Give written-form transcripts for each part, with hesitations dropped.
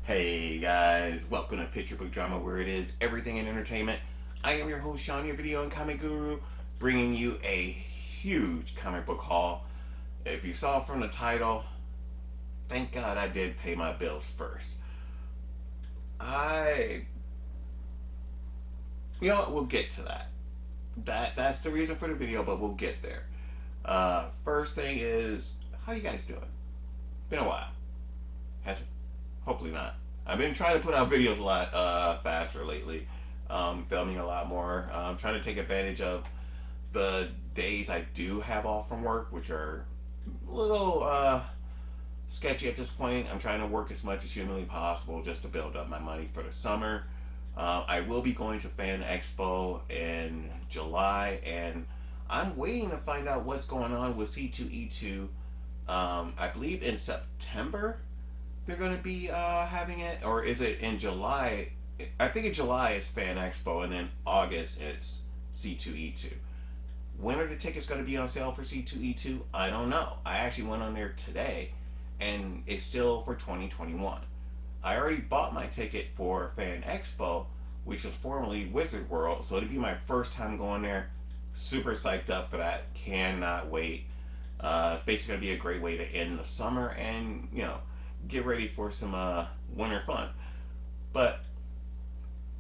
Hey guys, welcome to Picture Book Drama, where it is everything in entertainment. I am your host, Sean, your video and comic guru, bringing you a huge comic book haul. If you saw from the title, thank God I did pay my bills first. I, you know what, we'll get to that. That's the reason for the video, but we'll get there. First thing is, how you guys doing? Been a while. Has it? Hopefully not. I've been trying to put out videos a lot faster lately, filming a lot more. I'm trying to take advantage of the days I do have off from work, which are a little sketchy at this point. I'm trying to work as much as humanly possible just to build up my money for the summer. I will be going to Fan Expo in July, and I'm waiting to find out what's going on with C2E2. I believe in September they're going to be having it, or is it in July? I think in July it's Fan Expo, and then August it's C2E2. When are the tickets going to be on sale for C2E2? I don't know. I actually went on there today, and it's still for 2021. I already bought my ticket for Fan Expo, which was formerly Wizard World, so it'll be my first time going there. Super psyched up for that. Cannot wait. It's basically going to be a great way to end the summer and, get ready for some winter fun. But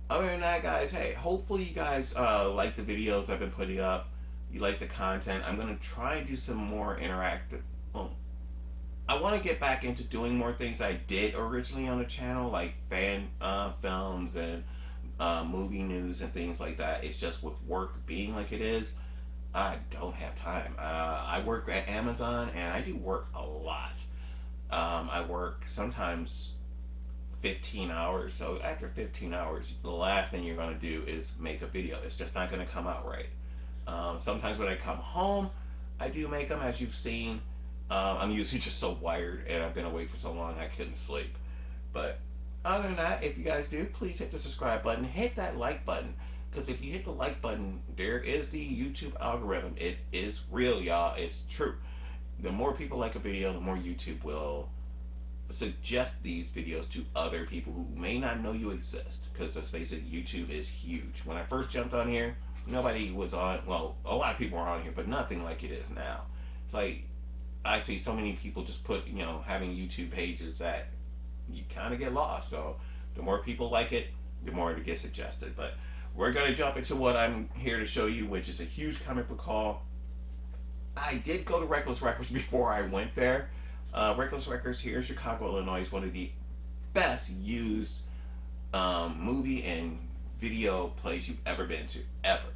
other than that, guys, hey, hopefully you guys like the videos I've been putting up. You like the content. I'm going to try and do some more interactive. Well, I want to get back into doing more things I did originally on the channel, like fan films and movie news and things like that. It's just with work being like it is, I don't have time. I work at Amazon, and I do work a lot. I work sometimes 15 hours. So after 15 hours, the last thing you're going to do is make a video. It's just not going to come out right. Sometimes when I come home, I do make them, as you've seen. I'm usually just so wired, and I've been awake for so long I couldn't sleep. But other than that, if you guys do, please hit the subscribe button. Hit that like button. Because if you hit the like button, there is the YouTube algorithm. It is real, y'all. It's true. The more people like a video, the more YouTube will suggest these videos to other people who may not know you exist. Because let's face it, YouTube is huge. When I first jumped on here, nobody was on. Well, a lot of people are on here, but nothing like it is now. It's like I see so many people just put, having YouTube pages that you kind of get lost. So the more people like it, the more it gets suggested. But we're going to jump into what I'm here to show you, which is a huge comic book haul. I did go to Reckless Records before I went there. Reckless Records here in Chicago, Illinois is one of the best used movie and video place you've ever been to, ever.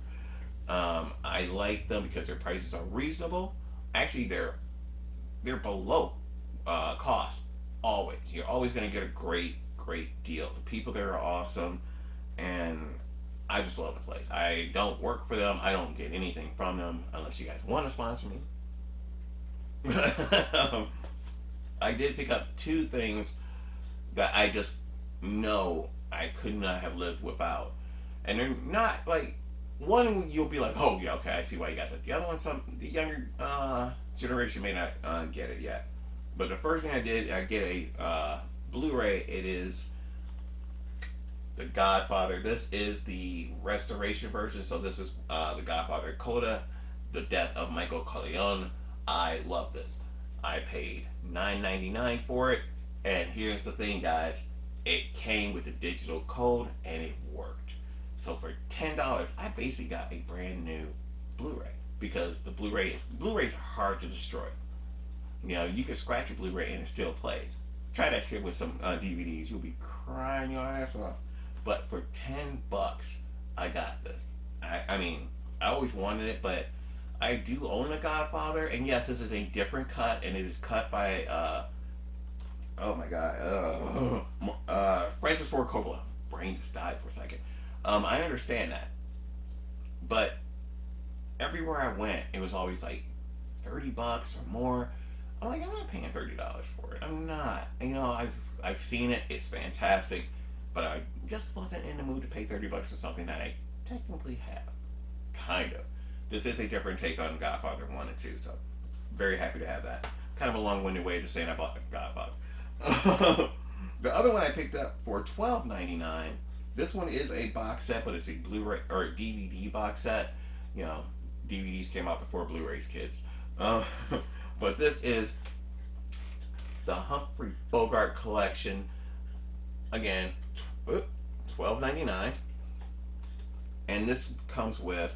I like them because their prices are reasonable. Actually, they're below cost, always. You're always going to get a great deal. The people there are awesome, and I just love the place. I don't work for them. I don't get anything from them unless you guys want to sponsor me. I did pick up two things that I just know I could not have lived without. And they're not like, one you'll be like, oh yeah, okay, I see why you got that. The other one, the younger generation may not get it yet. But the first thing I did, I get a Blu-ray. It is the Godfather. This is the restoration version. So this is the Godfather Coda, the death of Michael Corleone. I love this. I paid $9.99 for it, and here's the thing, guys. It came with the digital code, and it worked. So for $10, I basically got a brand new Blu-ray, because the Blu-rays are hard to destroy. You can scratch a Blu-ray and it still plays. Try that shit with some DVDs. You'll be crying your ass off. But for $10, I got this. I mean, I always wanted it, but I do own a Godfather, and yes, this is a different cut, and it is cut by oh my god, Francis Ford Coppola. Brain just died for a second. I understand that, but everywhere I went, it was always like $30 or more. I'm like, I'm not paying $30 for it. I'm not. I've seen it. It's fantastic, but I just wasn't in the mood to pay $30 for something that I technically have. Kind of. This is a different take on Godfather 1 and 2, so very happy to have that. Kind of a long-winded way of just saying I bought the Godfather. The other one I picked up for $12.99. This one is a box set, but it's a Blu-ray or a DVD box set. You know, DVDs came out before Blu-rays, kids. Uh, but this is the Humphrey Bogart collection. Again, $12.99, and this comes with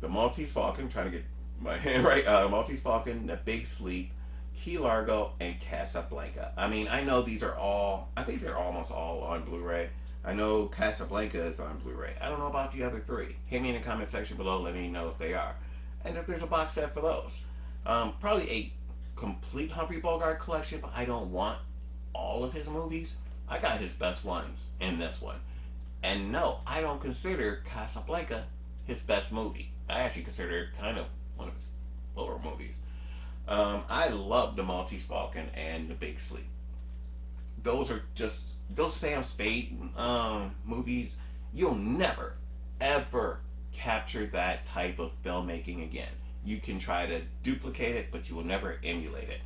the Maltese Falcon. Trying to get my hand right. Maltese Falcon, The Big Sleep, Key Largo, and Casablanca. I mean, I know these are all. I think they're almost all on Blu-ray. I know Casablanca is on Blu-ray. I don't know about the other three. Hit me in the comment section below. Let me know if they are, and if there's a box set for those. Probably a complete Humphrey Bogart collection, but I don't want all of his movies. I got his best ones in this one. And no, I don't consider Casablanca his best movie. I actually consider it kind of one of his lower movies. I love The Maltese Falcon and The Big Sleep. Those are just, those Sam Spade movies, you'll never, ever capture that type of filmmaking again. You can try to duplicate it, but you will never emulate it.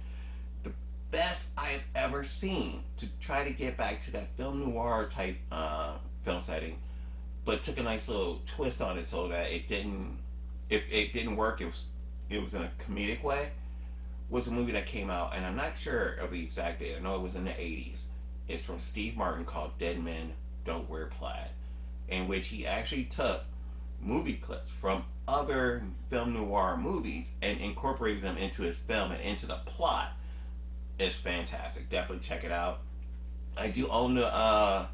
The best I've ever seen to try to get back to that film noir type film setting, but took a nice little twist on it so that it didn't, if it didn't work, it was in a comedic way, was a movie that came out, and I'm not sure of the exact date. I know it was in the 80s. It's from Steve Martin, called Dead Men Don't Wear Plaid, in which he actually took movie clips from other film noir movies and incorporated them into his film and into the plot. It's fantastic. Definitely check it out. I do own the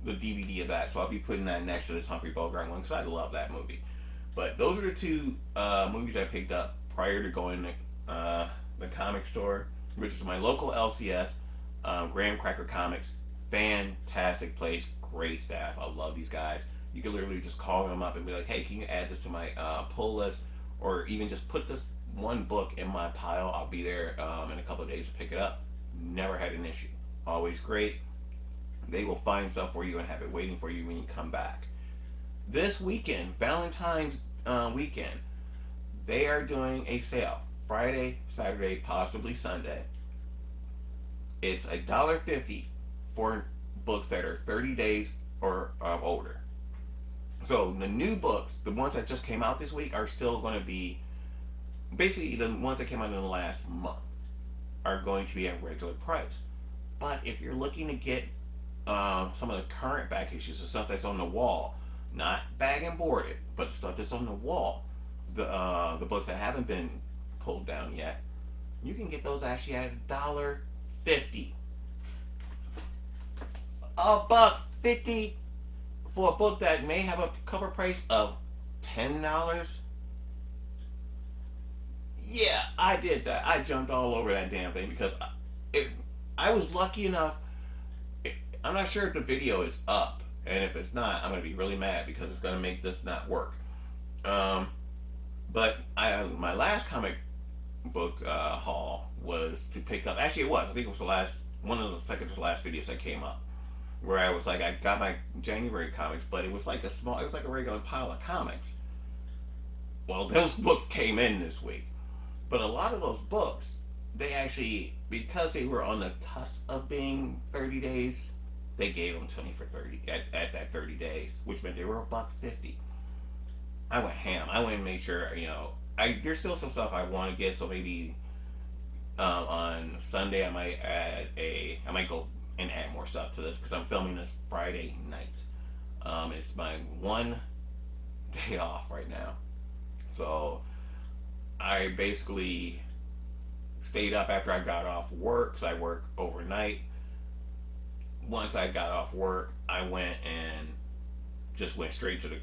DVD of that, so I'll be putting that next to this Humphrey Bogart one because I love that movie. But those are the two movies I picked up prior to going to the comic store, which is my local LCS, Graham Cracker Comics. Fantastic place, great staff. I love these guys. You can literally just call them up and be like, hey, can you add this to my pull list? Or even just put this one book in my pile. I'll be there in a couple of days to pick it up. Never had an issue. Always great. They will find stuff for you and have it waiting for you when you come back. This weekend, Valentine's weekend, they are doing a sale. Friday, Saturday, possibly Sunday. It's $1.50 for books that are 30 days or older. So the new books, the ones that just came out this week, are still going to be, basically the ones that came out in the last month are going to be at regular price. But if you're looking to get some of the current back issues, the stuff that's on the wall, not bag and boarded, but stuff that's on the wall, the books that haven't been pulled down yet, you can get those actually at $1.50. $1.50 for a book that may have a cover price of $10. Yeah, I did that. I jumped all over that damn thing because I was lucky enough. I'm not sure if the video is up, and if it's not, I'm going to be really mad because it's going to make this not work. But my last comic book haul was to pick up. Actually, it was. I think it was the last one of the second to last videos that came up, where I was like, I got my January comics, but it was like a regular pile of comics. Well, those books came in this week, but a lot of those books, they actually, because they were on the cusp of being 30 days, they gave them to me for 30 at that 30 days, which meant they were $1.50. I went ham. I went and made sure, there's still some stuff I want to get, so maybe on Sunday I might go and add more stuff to this because I'm filming this Friday night. It's my one day off right now, so I basically stayed up after I got off work because I work overnight. Once I got off work, I went and just went straight to the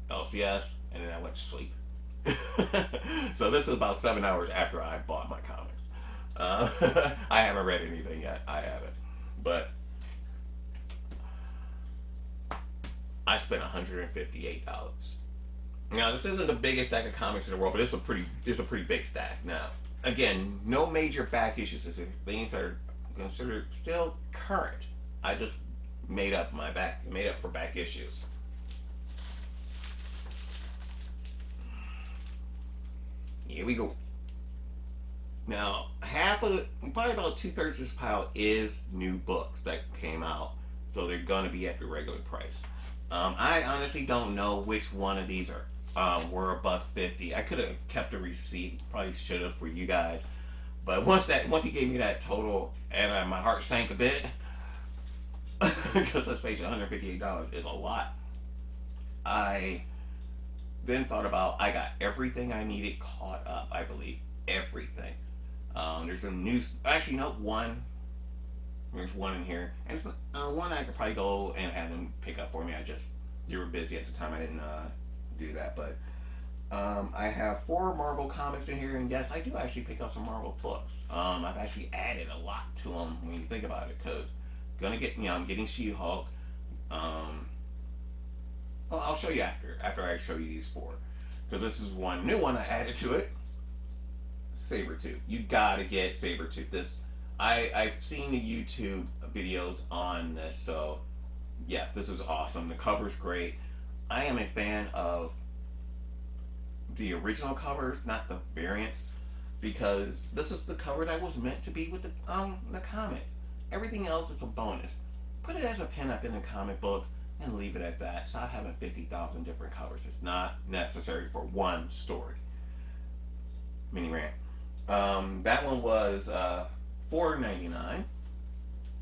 LCS, and then I went to sleep. So this is about 7 hours after I bought my comics. I haven't read anything yet. I haven't, but I spent $158. Now this isn't the biggest stack of comics in the world, but it's a pretty big stack. Now, again, no major back issues. It's things that are considered still current. I just made up for back issues. Here we go. Now, probably about 2/3 of this pile is new books that came out, so they're gonna be at the regular price. I honestly don't know which one of these are were $1.50. I could have kept a receipt, probably should have for you guys. But once he gave me that total, and my heart sank a bit because let's face it, $158 is a lot. I then thought about I got everything I needed caught up. I believe everything. There's some news. Actually, no one. There's one in here, and it's one I could probably go and have them pick up for me. You were busy at the time. I didn't do that, but I have 4 Marvel comics in here, and yes, I do actually pick up some Marvel books. I've actually added a lot to them when you think about it, because I'm getting She-Hulk. Well, I'll show you after I show you these 4, because this is one new one I added to it. Sabertooth. You gotta get Sabertooth. I've seen the YouTube videos on this, so yeah, this is awesome. The cover's great. I am a fan of the original covers, not the variants, because this is the cover that was meant to be with the comic. Everything else is a bonus. Put it as a pinup in the comic book and leave it at that. Stop having 50,000 different covers. It's not necessary for one story. Mini rant. That one was $4.99.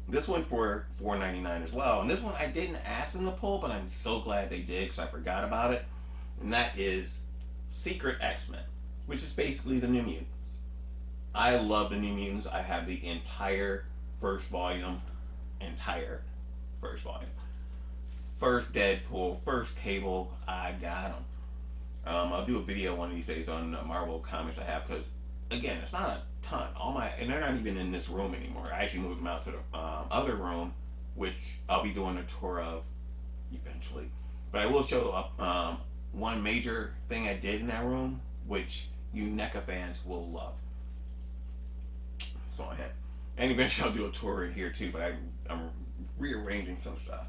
This one for $4.99 as well. And this one I didn't ask them to pull, but I'm so glad they did because I forgot about it. And that is Secret X-Men, which is basically the New Mutants. I love the New Mutants. I have the entire first volume. First Deadpool, first Cable, I got them. I'll do a video one of these days on Marvel comics I have, because again, it's not a ton. And they're not even in this room anymore. I actually moved them out to the other room, which I'll be doing a tour of eventually. But I will show up one major thing I did in that room, which you NECA fans will love. So and eventually I'll do a tour in here too. But I'm rearranging some stuff.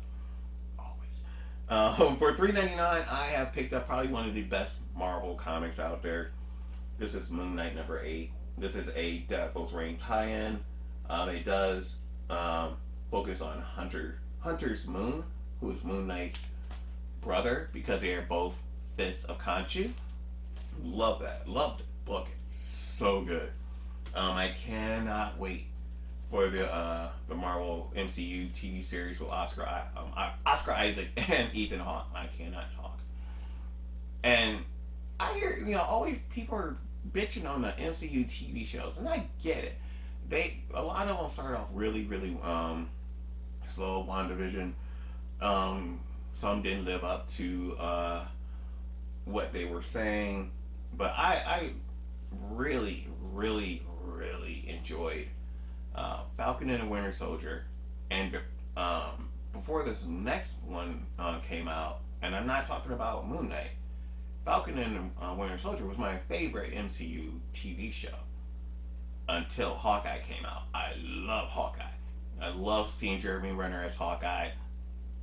For $3.99, I have picked up probably one of the best Marvel comics out there. This is Moon Knight number 8. This is a Devil's Reign tie-in. It does focus on Hunter's Moon, who is Moon Knight's brother, because they are both fists of Khonshu. Love that. Loved the book. It's so good. I cannot wait for the Marvel MCU TV series with Oscar Isaac and Ethan Hawke. I cannot talk. And I hear always people are bitching on the MCU TV shows, and I get it. A lot of them started off really slow. WandaVision. Some didn't live up to what they were saying, but I really enjoyed Falcon and the Winter Soldier, and before this next one came out, and I'm not talking about Moon Knight, Falcon and the Winter Soldier was my favorite MCU TV show until Hawkeye came out. I love Hawkeye. I love seeing Jeremy Renner as Hawkeye.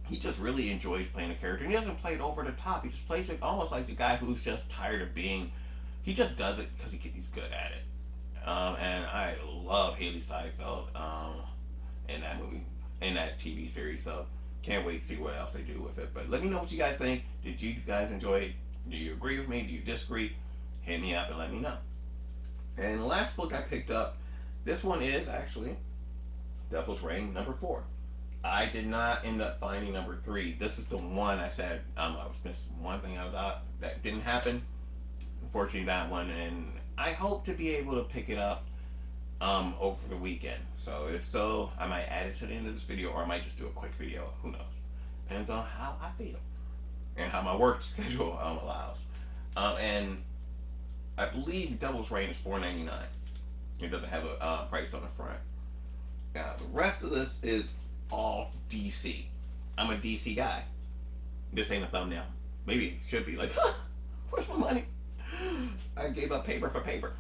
He just really enjoys playing the character, and he doesn't play it over the top. He just plays it almost like the guy who's just tired of being. He just does it because he's good at it. And I love Haley Steinfeld in that movie, in that TV series. So can't wait to see what else they do with it. But let me know what you guys think. Did you guys enjoy it? Do you agree with me? Do you disagree? Hit me up and let me know. And the last book I picked up, this one is actually Devil's Reign number 4. I did not end up finding number 3. This is the one I said I was missing one thing I was out that didn't happen. Unfortunately, that one, and I hope to be able to pick it up over the weekend. So if so, I might add it to the end of this video, or I might just do a quick video. Who knows? Depends on how I feel and how my work schedule allows. And I believe Devil's Reign is $4.99. It doesn't have a price on the front. Now the rest of this is all DC. I'm a DC guy. This ain't a thumbnail. Maybe it should be like, huh, where's my money? I gave up paper for paper.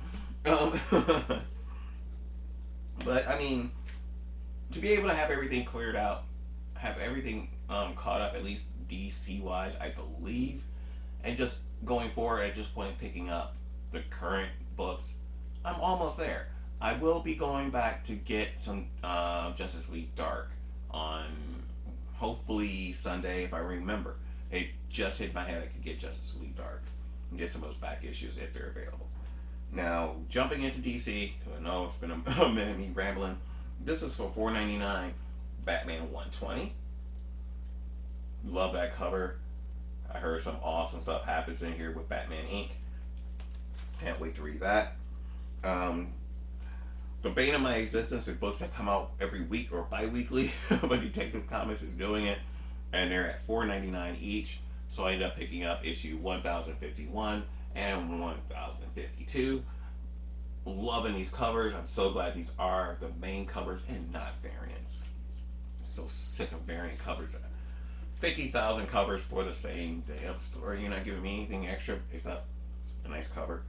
But I mean, to be able to have everything cleared out, have everything caught up, at least DC wise, I believe, and just going forward at this point picking up the current books, I'm almost there. I will be going back to get some Justice League Dark on hopefully Sunday if I remember. It just hit my head I could get Justice League Dark and get some of those back issues if they're available. Now, jumping into DC, because I know it's been a minute me rambling. This is for $4.99, Batman 120. Love that cover. I heard some awesome stuff happens in here with Batman Inc. Can't wait to read that. The bane of my existence is books that come out every week or bi-weekly, but Detective Comics is doing it, and they're at $4.99 each. So I ended up picking up issue 1051 and 1052. Loving these covers. I'm so glad these are the main covers and not variants. I'm so sick of variant covers. 50,000 covers for the same damn story. You're not giving me anything extra except a nice cover.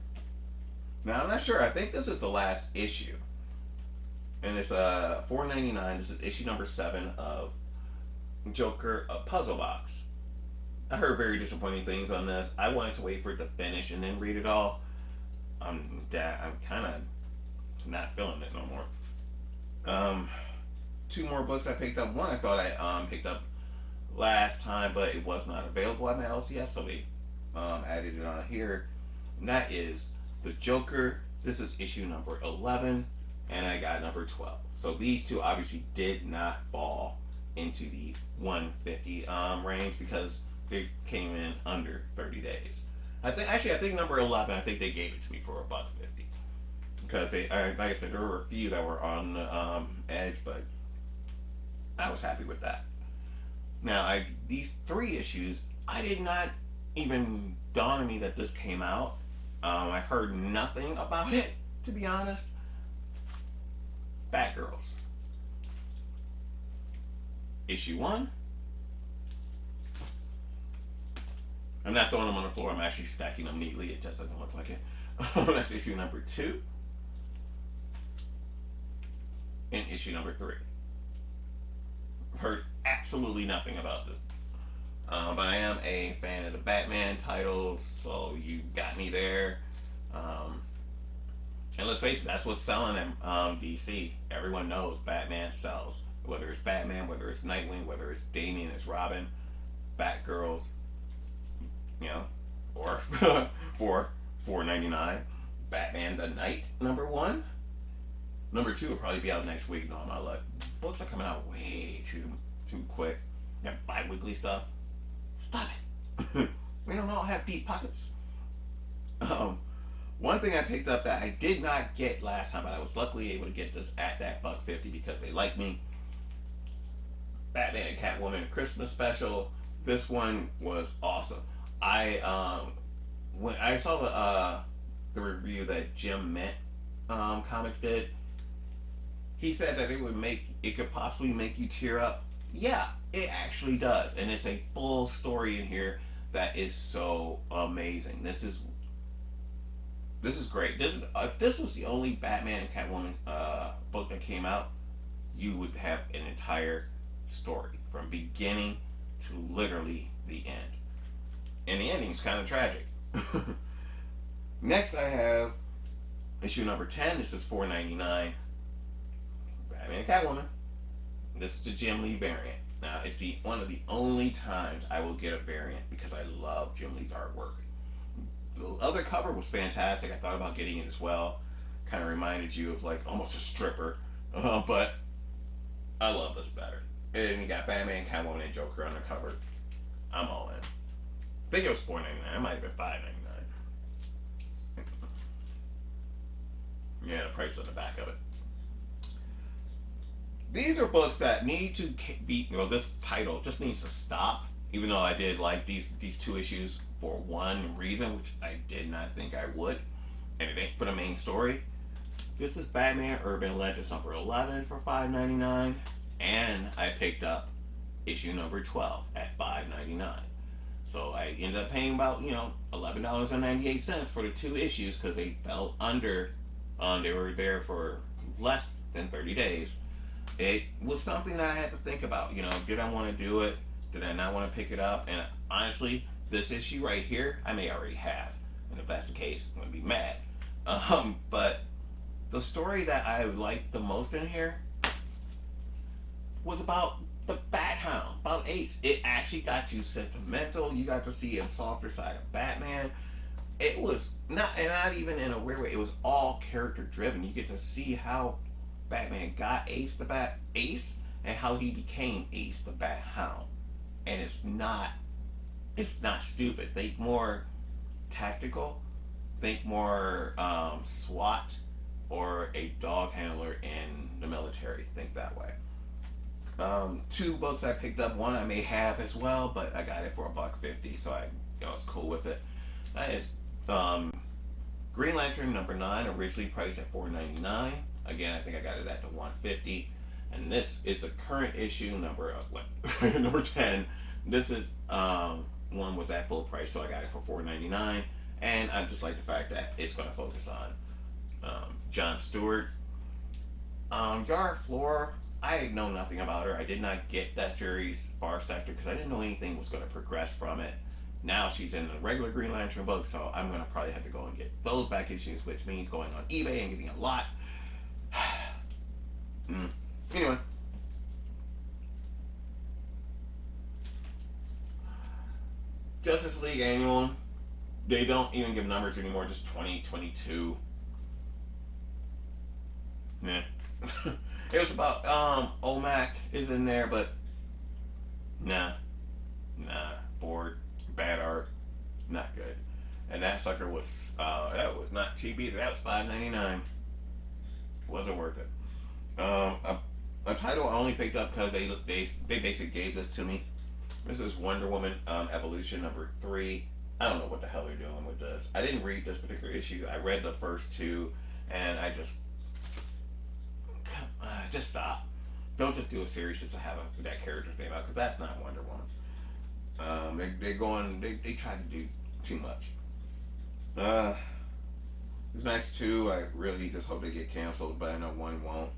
Now, I'm not sure. I think this is the last issue. And it's $4.99. This is issue number 7 of Joker, a puzzle box. I heard very disappointing things on this. I wanted to wait for it to finish and then read it all. I'm kind of not feeling it no more. 2 more books I picked up. One I thought I picked up last time, but it was not available at my LCS, so they added it on here. And that is The Joker. This is issue number 11, and I got number 12. So these two obviously did not fall into the 150 range because they came in under 30 days. I think number 11, I think they gave it to me for $1.50 because like I said, there were a few that were on the edge, but I was happy with that. Now, these 3 issues, I did not even dawn on me that this came out. I've heard nothing about it, to be honest. Batgirls. Issue 1. I'm not throwing them on the floor. I'm actually stacking them neatly. It just doesn't look like it. That's issue number 2. And issue number 3. I've heard absolutely nothing about this. But I am a fan of the Batman titles, so you got me there. And let's face it, that's what's selling in DC. Everyone knows Batman sells. Whether it's Batman, whether it's Nightwing, whether it's Damian as Robin, Batgirls, or for $4.99, Batman the Knight number 1. Number 2 will probably be out next week. No, I'm not luck. Books are coming out way too quick. That bi-weekly stuff. Stop it. We don't all have deep pockets. One thing I picked up that I did not get last time, but I was luckily able to get this at that $1.50 because they like me. Batman and Catwoman Christmas special. This one was awesome. When I saw the review that Jim Mint Comics did, he said that it could possibly make you tear up. Yeah, it actually does, and it's a full story in here that is so amazing. This is great. If this was the only Batman and Catwoman book that came out, you would have an entire story from beginning to literally the end, and the ending's kind of tragic. Next, I have issue number 10. This is $4.99. Batman and Catwoman. This is the Jim Lee variant. Now, it's one of the only times I will get a variant because I love Jim Lee's artwork. The other cover was fantastic. I thought about getting it as well. Kind of reminded you of like almost a stripper, but I love this better. And you got Batman, Catwoman, and Joker on the cover. I'm all in. I think it was $4.99. It might have been $5.99. Yeah, the price on the back of it. These are books that need to be, this title just needs to stop. Even though I did like these 2 issues for one reason, which I did not think I would, and it ain't for the main story. This is Batman Urban Legends number 11 for $5.99, and I picked up issue number 12 at $5.99. So I ended up paying about $11.98 for the 2 issues because they fell under. They were there for less than 30 days. It was something that I had to think about. Did I want to do it? Did I not want to pick it up? And honestly, this issue right here, I may already have. And if that's the case, I'm going to be mad. But The story that I liked the most in here was about the Bat Hound, about Ace. It actually got you sentimental. You got to see a softer side of Batman. It was not, and not even in a weird way. It was all character driven. You get to see how Batman got Ace, and how he became Ace the Bat Hound. And it's not stupid. Think more tactical. Think more SWAT or a dog handler in the military. Think that way. Two books I picked up. One I may have as well, but I got it for $1.50, so I was cool with it. That is um, Green Lantern #9, originally priced at $4.99. Again, I think I got it at the $1.50. And this is the current issue number of what number 10. This is one was at full price, so I got it for $4.99. And I just like the fact that it's going to focus on John Stewart. Yara Flora, I know nothing about her. I did not get that series Far Sector because I didn't know anything was going to progress from it. Now she's in the regular Green Lantern book, so I'm going to probably have to go and get those back issues, which means going on eBay and getting a lot. Anyway. Justice League Annual. They don't even give numbers anymore, just 2022. Nah. It was about OMAC is in there, but nah, bored, bad art, not good. And that sucker was that was not cheap either. That was $5.99. Wasn't worth it. A title I only picked up because they basically gave this to me. This is Wonder Woman Evolution #3. I don't know what the hell they're doing with this. I didn't read this particular issue. I read the first two, and I just stop. Don't just do a series just to have that character's name out, because that's not Wonder Woman. They try to do too much. These next two, I really just hope they get canceled, but I know one won't.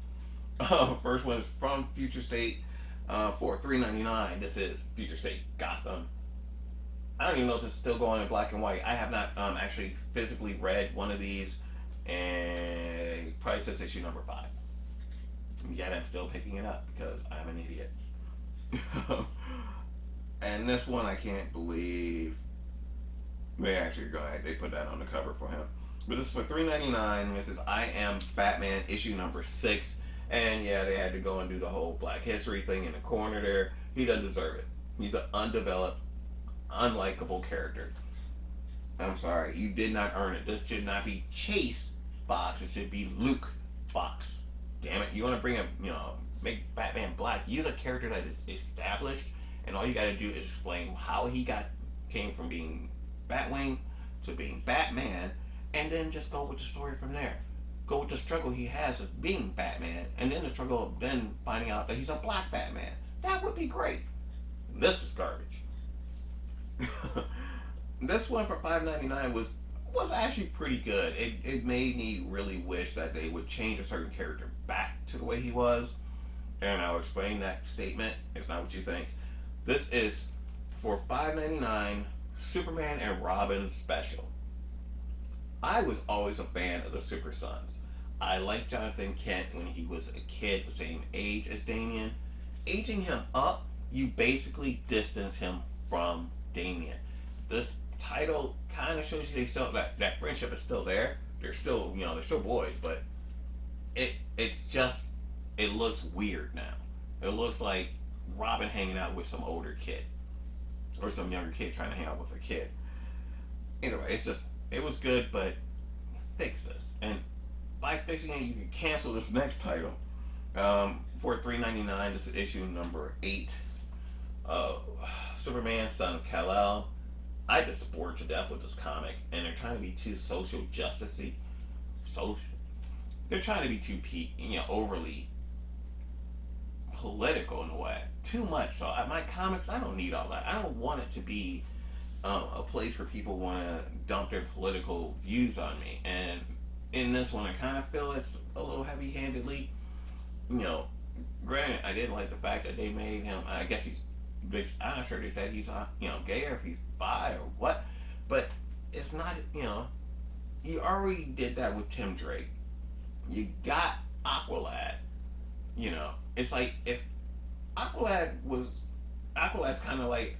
First one is from Future State for $3.99. This is Future State Gotham. I don't even know if this is still going in black and white. I have not actually physically read one of these, and probably says issue #5. Yet I'm still picking it up because I'm an idiot. And this one I can't believe they put that on the cover for him. But this is for $3.99. This is I Am Batman issue #6. And yeah, they had to go and do the whole Black History thing in the corner there. He doesn't deserve it. He's an undeveloped, unlikable character. I'm sorry, you did not earn it. This should not be Chase Fox. It should be Luke Fox. Damn it! You want to make Batman black? Use a character that is established, and all you got to do is explain how he came from being Batwing to being Batman, and then just go with the story from there. Go with the struggle he has of being Batman, and then the struggle of then finding out that he's a black Batman. That would be great. This is garbage. This one for $5.99 was actually pretty good. It made me really wish that they would change a certain character back to the way he was. And I'll explain that statement. It's not what you think. This is for $5.99 Superman and Robin special. I was always a fan of the Super Sons. I liked Jonathan Kent when he was a kid, the same age as Damian. Aging him up, you basically distance him from Damian. This title kind of shows you they still that friendship is still there. They're still they're still boys, but it's just it looks weird now. It looks like Robin hanging out with some older kid or some younger kid trying to hang out with a kid. Anyway, it was good, but fix this. And by fixing it, you can cancel this next title. For $3.99, this is issue #8. Superman, Son of Kal-El. I just bored to death with this comic, and they're trying to be too social justice-y. They're trying to be too overly political in a way. Too much. So my comics, I don't need all that. I don't want it to be a place where people want to dump their political views on me. And in this one, I kind of feel it's a little heavy-handedly. Granted, I didn't like the fact that they made him. I guess I'm not sure they said he's gay or if he's bi or what, but it's not. You already did that with Tim Drake. You got Aqualad. You know, it's like if Aqualad's kind of like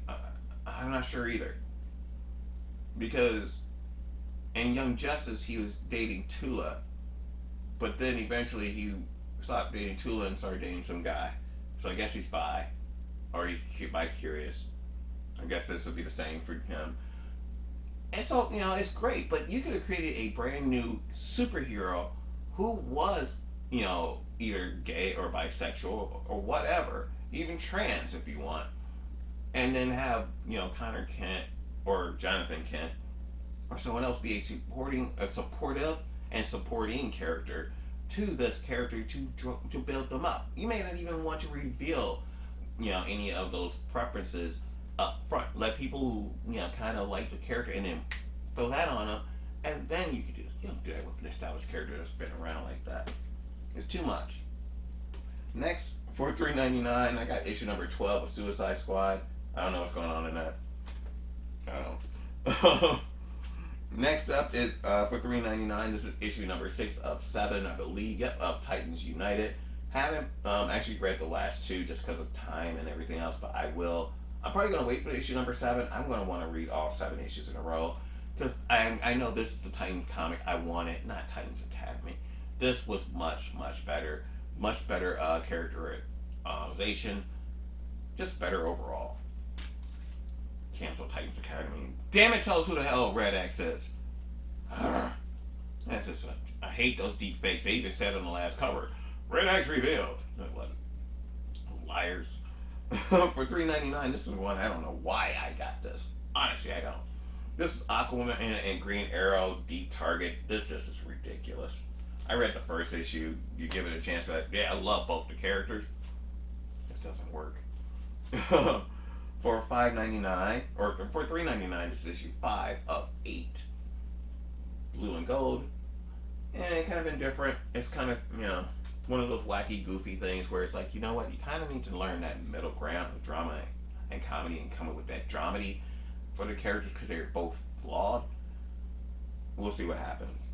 I'm not sure either because in Young Justice he was dating Tula, but then eventually he stopped dating Tula and started dating some guy. So I guess he's bi, or he's bi curious. I guess this would be the same for him. And so, it's great, but you could have created a brand new superhero who was, either gay or bisexual or whatever, even trans if you want, and then have, Connor Kent or Jonathan Kent or someone else be a supportive and supporting character to this character to build them up. You may not even want to reveal, any of those preferences up front. Let people, kind of like the character and then throw that on them, and then you could just, do that with an established character that's been around like that. It's too much. Next, for $3.99, I got issue number 12 of Suicide Squad. I don't know what's going on in that. I don't know. Next up is for $3.99. This is issue number 6 of 7, I believe. Yep, of Titans United. Haven't actually read the last two just because of time and everything else, but I will. I'm probably going to wait for issue number 7. I'm going to want to read all 7 issues in a row because I know this is the Titans comic I wanted, not Titans Academy. This was much, much better. Much better characterization. Just better overall. Cancel Titans Academy. Damn it, tell us who the hell Red X is. That's just I hate those deep fakes. They even said on the last cover, Red X revealed. No, it wasn't. Liars. For $3.99, this is one I don't know why I got this. Honestly, I don't. This is Aquaman and Green Arrow Deep Target. This just is ridiculous. I read the first issue. You give it a chance. I love both the characters. This doesn't work. For $5.99 or for $3.99, this is issue 5 of 8. Blue and gold, and kind of indifferent. It's kind of one of those wacky, goofy things where it's like, you know what, you kind of need to learn that middle ground of drama and comedy and come up with that dramedy for the characters because they're both flawed. We'll see what happens.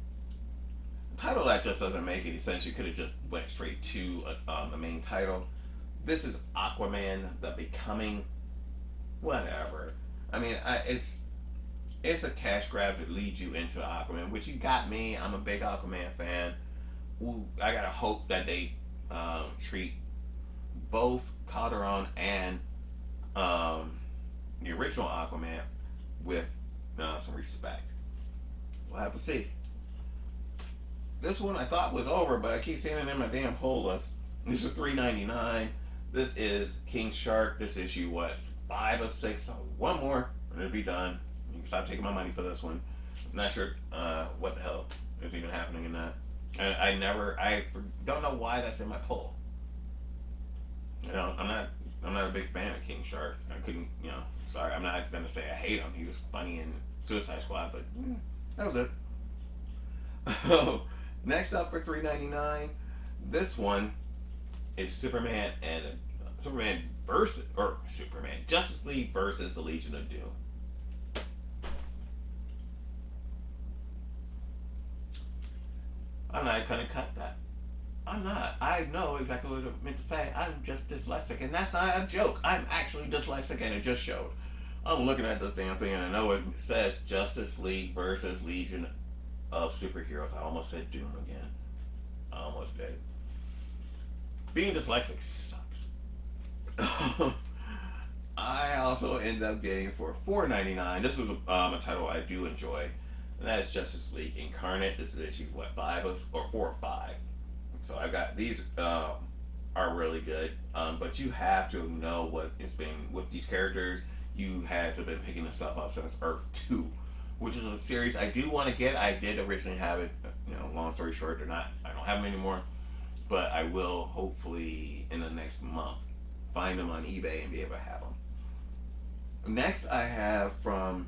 The title that just doesn't make any sense. You could have just went straight to the main title. This is Aquaman: The Becoming. Whatever. I mean, it's a cash grab to lead you into Aquaman, which you got me. I'm a big Aquaman fan. I gotta hope that they treat both Calderon and the original Aquaman with some respect. We'll have to see. This one I thought was over, but I keep seeing it in my damn pull list. This is $3.99. This is King Shark. This issue was 5 of 6. So one more, and it'll be done. You can stop taking my money for this one. I'm not sure what the hell is even happening in that. I don't know why that's in my pull. I'm not a big fan of King Shark. I couldn't, sorry, I'm not gonna say I hate him. He was funny in Suicide Squad, but that was it. Next up for $3.99, this one is Superman Justice League versus the Legion of Doom. I'm not gonna cut that. I'm not. I know exactly what I meant to say. I'm just dyslexic, and that's not a joke. I'm actually dyslexic, and it just showed. I'm looking at this damn thing, and I know it says Justice League versus Legion of Superheroes. I almost said Doom again. I almost did. Being dyslexic sucks. I also end up getting for $4.99. This is a title I do enjoy, and that's Justice League Incarnate. This is issue 4 or 5. So I got these are really good, but you have to know what it's been with these characters. You had to have been picking this stuff up since Earth 2, which is a series I do want to get. I did originally have it. Long story short, I don't have them anymore, but I will hopefully in the next month find them on eBay and be able to have them. Next, I have from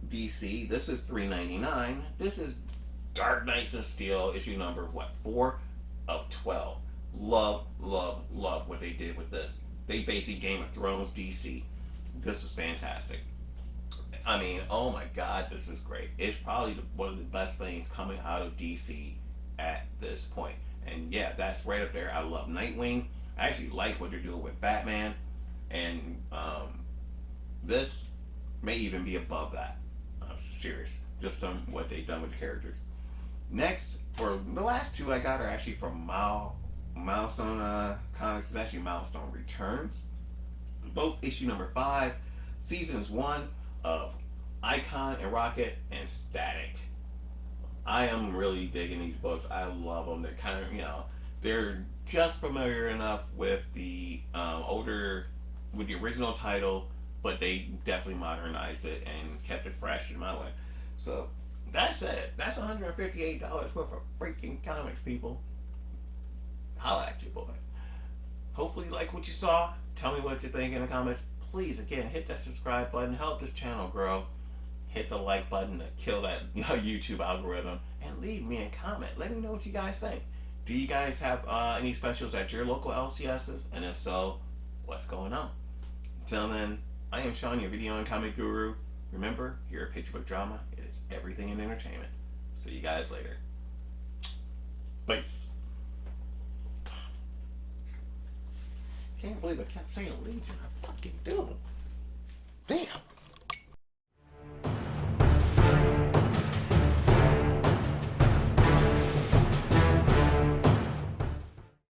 DC. This is $3.99. This is Dark Knights of Steel, issue number 4 of 12. Love what they did with this. They basically Game of Thrones DC. This was fantastic. I mean, oh my God, this is great. It's probably one of the best things coming out of DC at this point. And yeah, that's right up there. I love Nightwing. I actually like what they're doing with Batman, and this may even be above that. I'm serious, just on what they've done with the characters. Next, for the last two I got are actually from Milestone Comics. It's actually Milestone Returns. Both issue number 5, seasons 1 of Icon and Rocket and Static. I am really digging these books. I love them. They're kind of, they're just familiar enough with the with the original title, but they definitely modernized it and kept it fresh in my way. So that's it. That's $158 worth of freaking comics, people. Holla at you, boy. Hopefully you like what you saw. Tell me what you think in the comments. Please, again, hit that subscribe button. Help this channel grow. Hit the like button to kill that YouTube algorithm. And leave me a comment. Let me know what you guys think. Do you guys have any specials at your local LCSs? And if so, what's going on? Until then, I am Sean, your video and comic guru. Remember, you're a picture book drama. It is everything in entertainment. See you guys later. Peace. Can't believe I kept saying Legion. I fucking do. Damn.